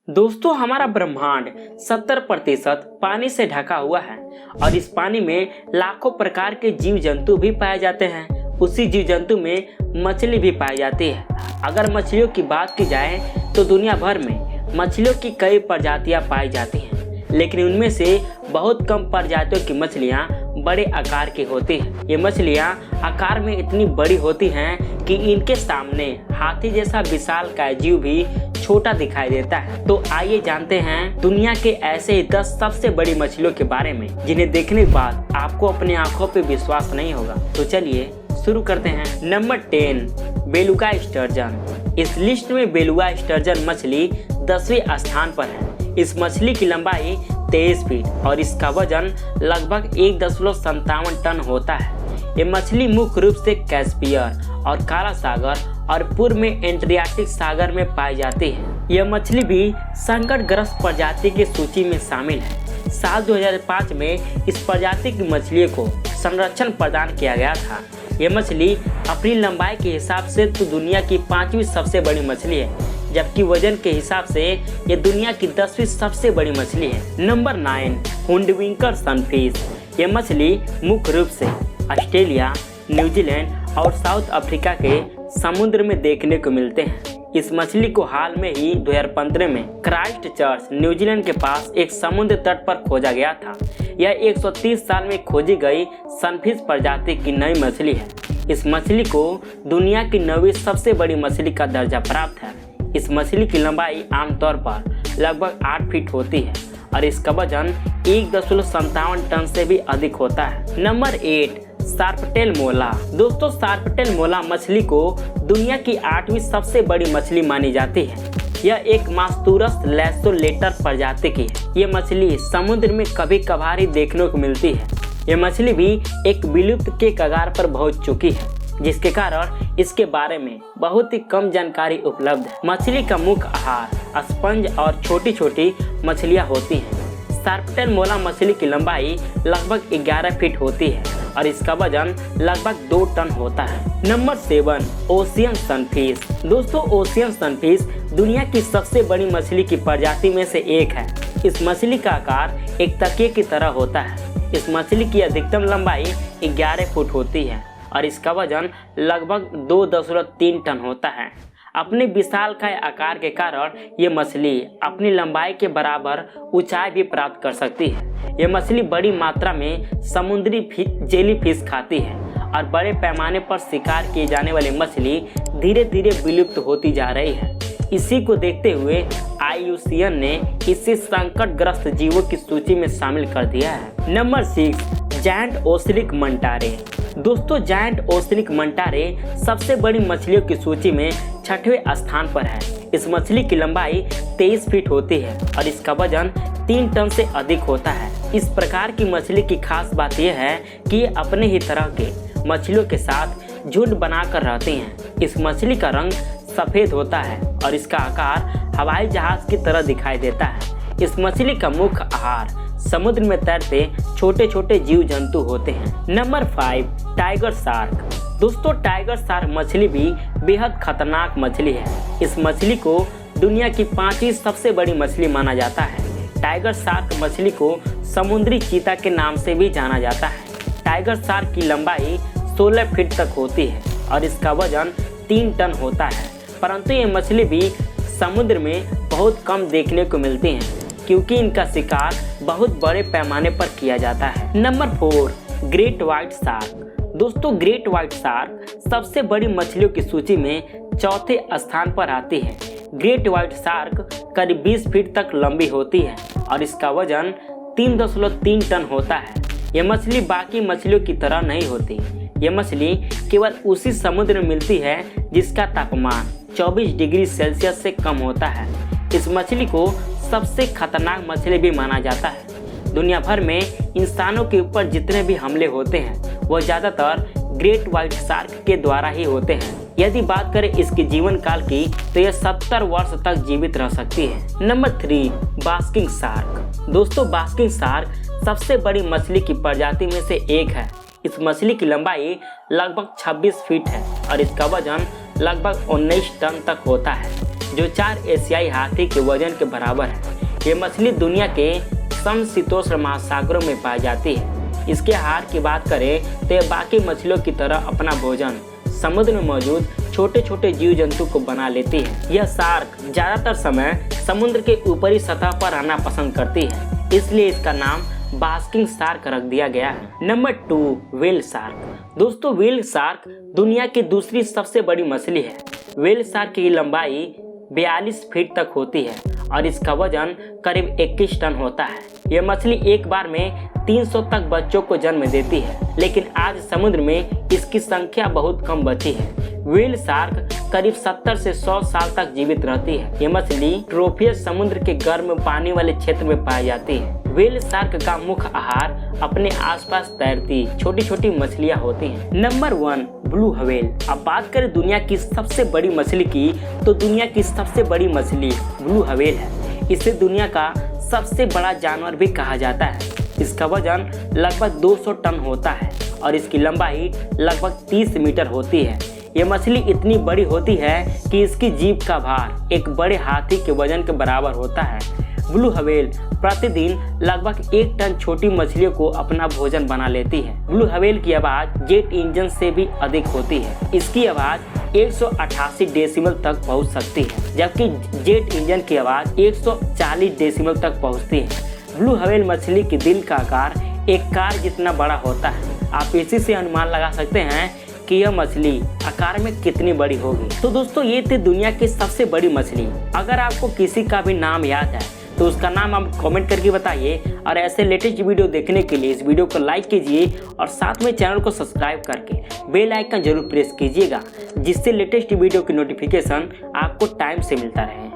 दोस्तों, हमारा ब्रह्मांड 70% पानी से ढका हुआ है और इस पानी में लाखों प्रकार के जीव जंतु भी पाए जाते हैं। उसी जीव जंतु में मछली भी पाई जाती है। अगर मछलियों की बात की जाए तो दुनिया भर में मछलियों की कई प्रजातियां पाई जाती हैं, लेकिन उनमें से बहुत कम प्रजातियों की मछलियां बड़े आकार की होती हैं। ये मछलियां आकार में इतनी बड़ी होती हैं कि इनके सामने हाथी जैसा विशालकाय जीव भी छोटा दिखाई देता है। तो आइए जानते हैं दुनिया के ऐसे ही 10 सबसे बड़ी मछलियों के बारे में, जिन्हें देखने के बाद आपको अपनी आंखों पे विश्वास नहीं होगा। तो चलिए शुरू करते हैं। Number 10, beluga sturgeon. इस लिस्ट में बेलुगा स्टर्जन मछली 10वें स्थान पर है। इस मछली की लंबाई 23 फीट और इसका वजन लगभग 1.57 टन होता है। ये मछली मुख्य रूप से कैस्पियर और काला सागर और पूर्व में एड्रियाटिक सागर में पाई जाती है। यह मछली भी संकटग्रस्त प्रजाति की सूची में शामिल है। साल 2005 में इस प्रजाति की मछलियों को संरक्षण प्रदान किया गया था। यह मछली अपनी लंबाई के हिसाब से तो दुनिया की 5वीं सबसे बड़ी मछली है, जबकि वजन के हिसाब से यह दुनिया की 10वीं सबसे बड़ी मछली है। Number 9, hoodwinker sunfish. यह मछली मुख्य रूप से ऑस्ट्रेलिया, न्यूजीलैंड और साउथ अफ्रीका के समुद्र में देखने को मिलते हैं। इस मछली को हाल में ही 2015 में क्राइस्टचर्च, न्यूजीलैंड के पास एक समुद्र तट पर खोजा गया था। यह 130 साल में खोजी गई सनफिश प्रजाति की नई मछली है। इस मछली को दुनिया की 9वीं सबसे बड़ी मछली का दर्जा प्राप्त है। इस मछली की लंबाई आमतौर पर लगभग 8 फीट होती है और इसका वजन 1.57 टन से भी अधिक होता है। नंबर 8, शार्पटेल मोला। दोस्तों, शार्पटेल मोला मछली को दुनिया की 8वीं सबसे बड़ी मछली मानी जाती है। यह एक मास्तूरस लैसोलेटर प्रजाति की है। यह मछली समुद्र में कभी कभार ही देखने को मिलती है। यह मछली भी एक विलुप्त के कगार पर पहुंच चुकी है, जिसके कारण इसके बारे में बहुत ही कम जानकारी उपलब्ध है। मछली का मुख्य आहार स्पंज और छोटी छोटी मछलियां होती हैं। शार्पटेल मोला मछली की लंबाई लगभग 11 फीट होती है और इसका वजन लगभग 2 टन होता है। Number 7, ocean sunfish. दोस्तों, ओशियन सनफिश दुनिया की सबसे बड़ी मछली की प्रजाति में से एक है। इस मछली का आकार एक तकिए की तरह होता है। इस मछली की अधिकतम लंबाई 11 फुट होती है और इसका वजन लगभग 2.3 टन होता है। अपने विशालकाय आकार के कारण ये मछली अपनी लंबाई के बराबर ऊंचाई भी प्राप्त कर सकती है। ये मछली बड़ी मात्रा में समुद्री जेलीफिश खाती है और बड़े पैमाने पर शिकार किए जाने वाली मछली धीरे धीरे विलुप्त होती जा रही है। इसी को देखते हुए IUCN ने इसे संकटग्रस्त जीवों की सूची में शामिल कर दिया है। Number 6, giant oceanic manta ray. दोस्तों, जायंट ओसरिक मंटारे सबसे बड़ी मछलियों की सूची में 6वें स्थान पर है। इस मछली की लंबाई 23 फीट होती है और इसका वजन 3 टन से अधिक होता है। इस प्रकार की मछली की खास बात यह है कि ये अपने ही तरह के मछलियों के साथ झुंड बनाकर रहती हैं। इस मछली का रंग सफ़ेद होता है और इसका आकार हवाई जहाज की तरह दिखाई देता है। इस मछली का मुख्य आहार समुद्र में तैरते छोटे छोटे जीव जंतु होते हैं। Number 5, tiger shark. दोस्तों, टाइगर शार्क मछली भी बेहद खतरनाक मछली है। इस मछली को दुनिया की 5वीं सबसे बड़ी मछली माना जाता है। टाइगर शार्क मछली को समुद्री चीता के नाम से भी जाना जाता है। टाइगर शार्क की लंबाई 16 फीट तक होती है और इसका वजन 3 टन होता है, परंतु ये मछली भी समुद्र में बहुत कम देखने को मिलती हैं, क्योंकि इनका शिकार बहुत बड़े पैमाने पर किया जाता है। Number 4, great white shark. दोस्तों, ग्रेट व्हाइट शार्क सबसे बड़ी मछलियों की सूची में 4थे स्थान पर आती है। ग्रेट व्हाइट शार्क करीब 20 फीट तक लंबी होती है और इसका वजन 3.3 टन होता है। यह मछली बाकी मछलियों की तरह नहीं होती। यह मछली केवल उसी समुद्र में मिलती है जिसका तापमान 24 डिग्री सेल्सियस से कम होता है। इस मछली को सबसे खतरनाक मछली भी माना जाता है। दुनिया भर में इंसानों के ऊपर जितने भी हमले होते हैं वह ज़्यादातर ग्रेट व्हाइट शार्क के द्वारा ही होते हैं। यदि बात करें इसके जीवन काल की तो यह 70 वर्ष तक जीवित रह सकती है। Number 3, basking shark. दोस्तों, बास्किंग शार्क सबसे बड़ी मछली की प्रजाति में से एक है। इस मछली की लंबाई लगभग 26 फीट है और इसका वजन लगभग 19 टन तक होता है। जो 4 एशियाई हाथी के वजन के बराबर है। ये मछली दुनिया के समशीतोष्ण महासागरों में पाई जाती है। इसके आहार की बात करें तो ये बाकी मछलियों की तरह अपना भोजन समुद्र में मौजूद छोटे छोटे जीव जंतु को बना लेती है। यह शार्क ज्यादातर समय समुद्र के ऊपरी सतह पर रहना पसंद करती है, इसलिए इसका नाम बास्किंग शार्क रख दिया गया है। Number 2, whale shark. दोस्तों, व्हेल शार्क दुनिया की दूसरी सबसे बड़ी मछली है। व्हेल शार्क की लंबाई 42 फीट तक होती है और इसका वजन करीब 21 टन होता है। यह मछली एक बार में 300 तक बच्चों को जन्म देती है, लेकिन आज समुद्र में इसकी संख्या बहुत कम बची है। व्हेल शार्क करीब 70 से 100 साल तक जीवित रहती है। ये मछली ट्रोफियस समुद्र के गर्म पानी वाले क्षेत्र में पाई जाती है। व्हेल शार्क का मुख्य आहार अपने आसपास तैरती छोटी छोटी मछलियां होती हैं। Number 1, blue whale. अब बात करें दुनिया की सबसे बड़ी मछली की, तो दुनिया की सबसे बड़ी मछली ब्लू व्हेल है। इसे दुनिया का सबसे बड़ा जानवर भी कहा जाता है। इसका वजन लगभग 200 टन होता है और इसकी लंबाई लगभग 30 मीटर होती है। ये मछली इतनी बड़ी होती है कि इसकी जीभ का भार एक बड़े हाथी के वजन के बराबर होता है। ब्लू व्हेल प्रतिदिन लगभग 1 टन छोटी मछलियों को अपना भोजन बना लेती है। ब्लू व्हेल की आवाज जेट इंजन से भी अधिक होती है। इसकी आवाज 188 डेसिबल तक पहुंच सकती है, जबकि जेट इंजन की आवाज 140 डेसिबल तक पहुंचती है। ब्लू व्हेल मछली के दिल का आकार एक कार जितना बड़ा होता है। आप इसी से अनुमान लगा सकते हैं कि यह मछली आकार में कितनी बड़ी होगी। तो दोस्तों, ये थी दुनिया की सबसे बड़ी मछली। अगर आपको किसी का भी नाम याद है तो उसका नाम आप कमेंट करके बताइए, और ऐसे लेटेस्ट वीडियो देखने के लिए इस वीडियो को लाइक कीजिए और साथ में चैनल को सब्सक्राइब करके बेल आइकन जरूर प्रेस कीजिएगा, जिससे लेटेस्ट वीडियो की नोटिफिकेशन आपको टाइम से मिलता रहे।